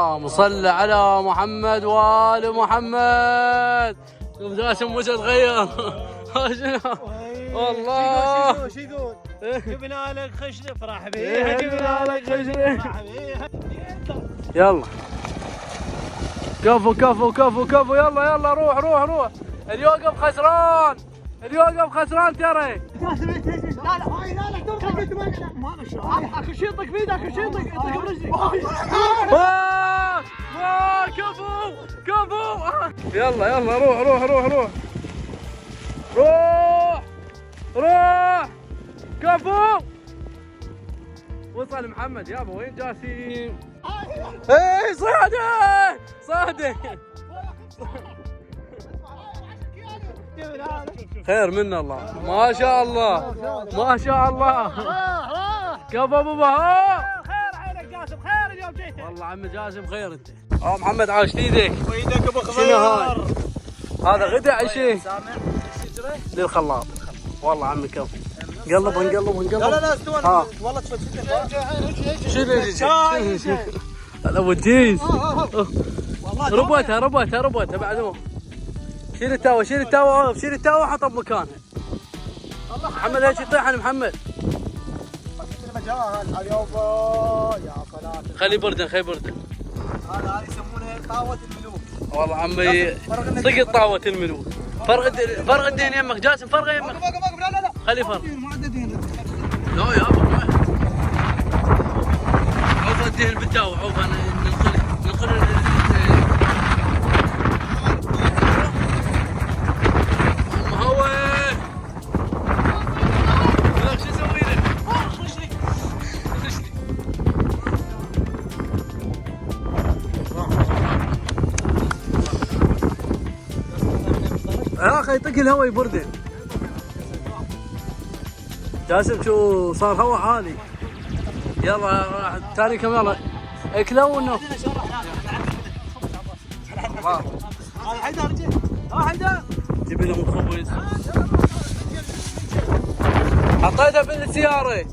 اللهم صل على محمد وآل محمد. شوف جاسم وش تغير. والله شو يقول؟ جبنا لك خشري افرح بيه، جبنا لك خشري افرح بيه. يلا كفو كفو كفو كفو. يلا يلا روح روح روح. اليوقف خسران، اليوقف خسران ترى. لا لا لا ما اكو شيء يطق بيده، اكو شيء يطق برجلي. كفو كفو. يلا يلا روح روح روح روح روح روح. كفو. وصل محمد يابا. وين جاسم؟ ايه صعده صعده. خير من الله ما شاء الله ما شاء الله. كفو بابا. خير عينك جاسم، خير اليوم جيت. والله عم جاسم خير انت. محمد عاش ايدك. وايدك ابو خضير. شنو هاي؟ هذا غدا عشاء للخلاط. والله عمي كفو. نقلب نقلب نقلب. لا لا لا استوى والله شنو هذا ابو الجيس. ربوتها ربوتها ربوتها بعد مو. شيل التاوه شيل التاوه شيل التاوه وحطها بمكانها. محمد ايش يطيحن محمد؟ خليه بردن خليه بردن. هذا يسمونها طاوة الملوك. والله عمي طق طاوة الملوك. فرغ الدين يمك جاسم. فرغ يمك. لا لا لا خليه فرغ. لا يابا عوف الدين بالتاوه. عوف انا ننقل يا اخي يطق الهواء يبردن. جاسم شو صار هواء عالي. يلا ثاني كم يلا اكلوا انه. هذا حيدر جيت. حيدر جيب لهم خبز. حطيتها بالسياره.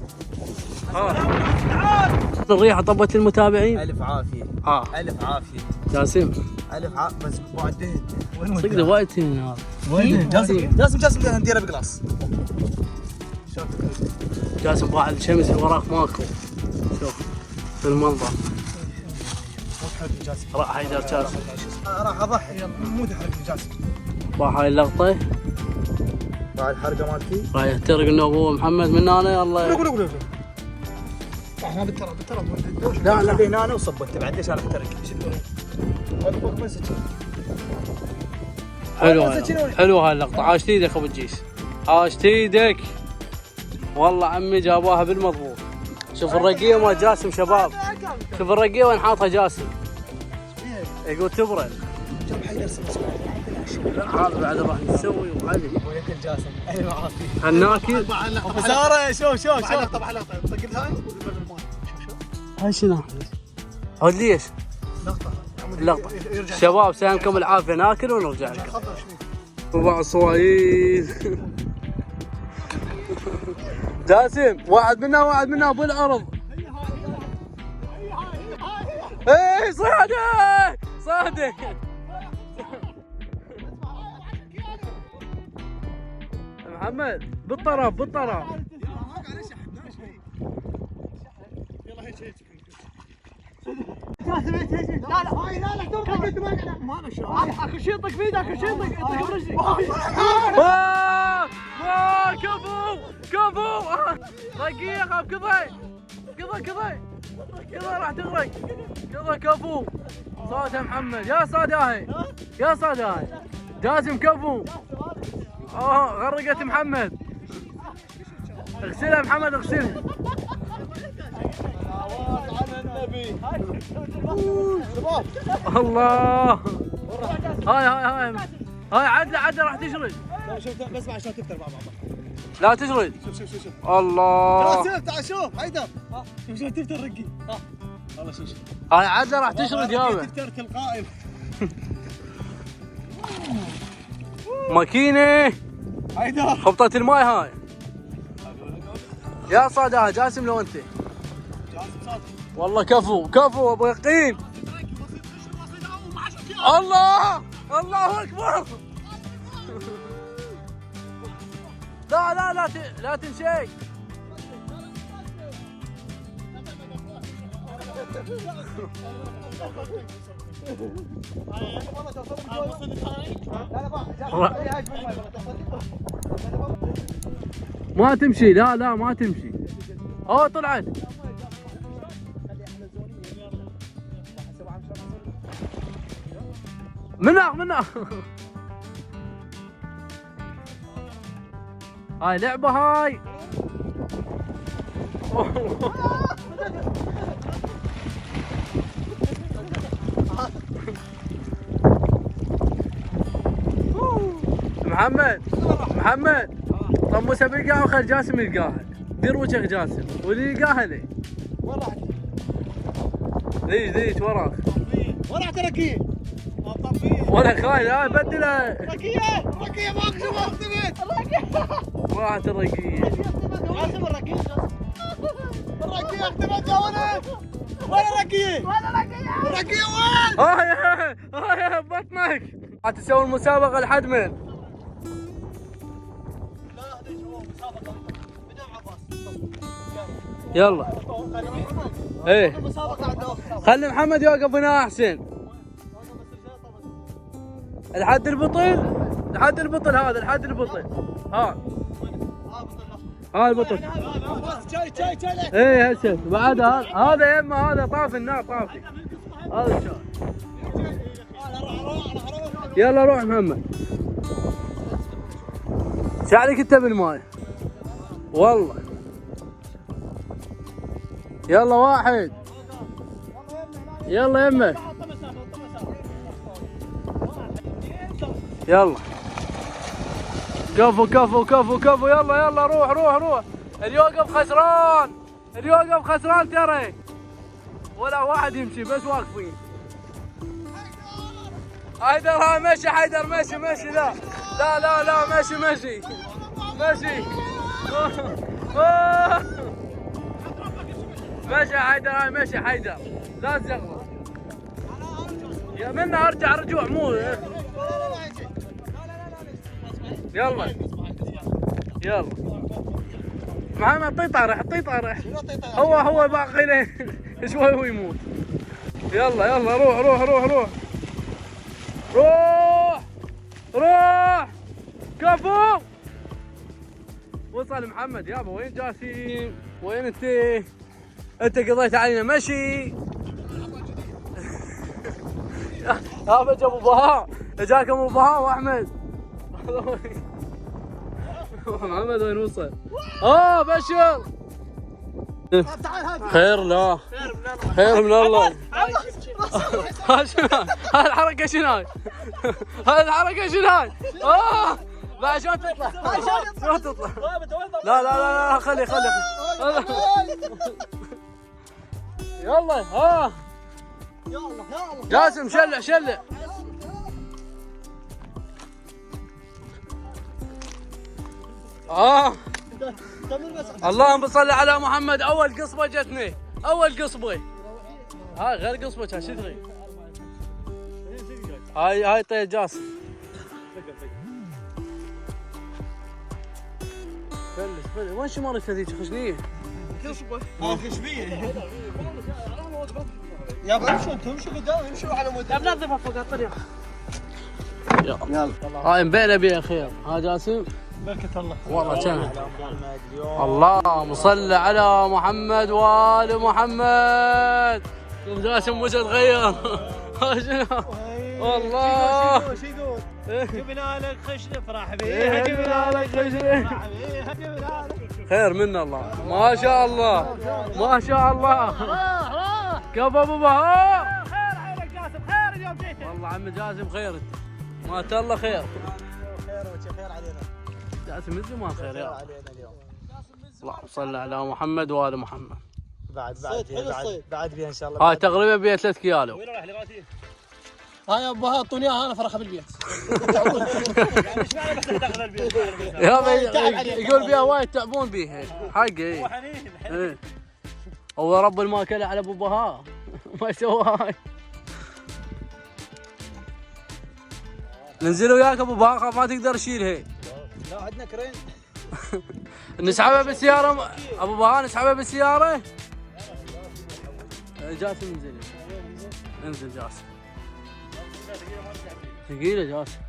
الريحه طبت المتابعين. الف عافيه. الف عافيه جاسم. الف عافيه بس بعد دهن. وين صدق وايد هنا هذا. وين جاسم نديره بقلاص. جاسم بعد الشمس اللي وراك ماكو. شوف في المنظر. راح حيدر جاسم. راح اضحي مو تحرقني جاسم. راح هاي اللقطه. راح الحرقه مالتي. راح يحترق انه ابو محمد من هنا. يلا قول احنا بالترى لا لا هنا انا وصبته بعد. ليش انا بحترق؟ حلوه حلوه هاي اللقطه. عاشت ايدك ابو الجيش عاشت ايدك. والله عمي جابوها بالمضبوط. شوف الرقيه مال جاسم شباب. شوف الرقيه وين حاطها جاسم. يقول تبرد. هذا بعد راح نسوي وعلي. وياك جاسم. ايوه عافيه. هناكل خساره. شوف طبعا لقطه طق هاي. هاي شنو؟ عود ليش؟ لقطه. شباب سلامكم العافيه. ناكل ونرجع لكم. وبعض الصوايد. جاسم واحد منا بالعرض. ايه صعده صعده. محمد بالطرف بالطرف. لا ما اكو شيء يطق بيده، اكو شيء يطق برجلي. كفو كفو. رقيق كذا كذا كذا كذا راح تغرق كذا. كفو صاد محمد. يا صاد هاي يا صاد هاي. جاسم كفو. غرقت محمد. اغسلها محمد اغسلها. الله. هاي عدله راح تشرد. شوف بس عشان تكتر مع بعض. لا تشرد. شوف الله. تعال شوف حيدر. شوف تفتر رقي. والله شوف هاي عدله راح تشرد يابا. تفتر تلقائي. ماكينه. حيدر خبطة الماي هاي. يا صادها جاسم لو انت. جاسم صادق. والله كفو كفو ابو يقين. الله الله اكبر. لا لا لا لا تنشيك. ما تمشي. لا لا ما تمشي. اوه طلعت. مناخ هاي لعبة هاي. محمد طب موسى بيلقاه وخل جاسم يلقاها. دير وجهك جاسم واللي يلقاها لي. ليش وراك ركيه ولا خايل. هاي بدله ركيه ماكو شو اختبت راحت الرقيه. جاسم الركيه اختبت يا ولد. ولا ركيه وين؟ هاي بطنك. تسوي المسابقة لحد من؟ يلا ايه خلي محمد يوقف هنا احسن. الحد البطل هذا الحد البطل. ها البطل. شاي ايه هسه بعد هذا يمه. هذا طافي النار طافي. هذا الشاي. يلا روح محمد. شعلك انت بالماي والله. يلا واحد. يلا يمك. يلا كفو. يلا روح. اللي يوقف خسران ترى. ولا واحد يمشي بس واقفين. حيدر مشي. حيدر مشي. لا مشي. مشي حيدر. مشي حيدر. لا تزغلط يا منا. ارجع رجوع مو. يلا محمد طي طارح. هو باقي له شوي ويموت. يلا روح كفو. وصل محمد. يابا وين جاسم؟ وين انت قضيت علينا مشي. هذا ابو بهاء. جاكم ابو بهاء واحمد. محمد وين وصل؟ بشر خير. لا خير من الله. هاي الحركة شنو؟ بعد شلون تطلع؟ لا خلي يلا جاسم شلع. اللهم صل على محمد. اول قصبة جتني. هاي غير قصبة شو تغير. هاي طي جاسم. فلس وين شمارك هذيك خشنية؟ قصبة خشبية. يا ابو امشوا قدام. امشوا على مود. لا بنظفها فوق الطريق. يلا هاي مبينه بيها خير. ها جاسم بركة الله. والله كان. اللهم صل على محمد وآل محمد. جاسم وجه تغير. والله شو يقول؟ جبنا لك خشنة افرح بيها. جبنا لك خشنة خير من الله. ما شاء الله. كفو ابو بهاء. خير عينك جاسم. خير اليوم جيت. والله عم جاسم خير. ما شاء الله خير. خير علينا. جاسم من زمان خير يا علينا اليوم. اللهم صل على محمد وآل محمد. بعد بيها ان شاء الله. هاي تقريبا بيها 3 كيلو. وين راح لغاتي؟ هاي يا ابوها اعطوني اياها انا فرخها بالبيت. ايش معنى بس تدخل البيت؟ يقول بيها وايد تعبون بيها. حقي. ايه هو رب الماكله على ابو بهاء. ما يسوى هاي. ننزل وياك ابو باقه ما تقدر تشيل هي. لا عندنا كرين. نسحبها بالسياره ابو بها، نسحبها بالسياره. جاسم انزل، انزل جاسم. ثقيله جاسم،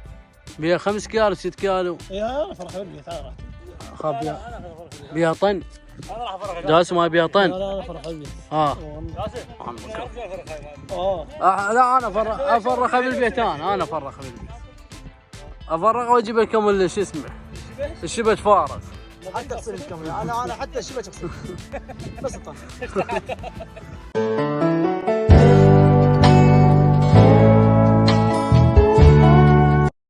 بيها 5 كيلو 6 كيلو. يا فرخ بالبيت هذا. خاب بيها طن. جاسم ما بيها طن. لا فرخ بالبيت. لا انا افرخ بالبيت، انا افرخ بالبيت. افرغ واجيب لكم شو اسمه الشبت فارس. حتى اغسل الكاميرا، انا حتى الشبت اغسل. بس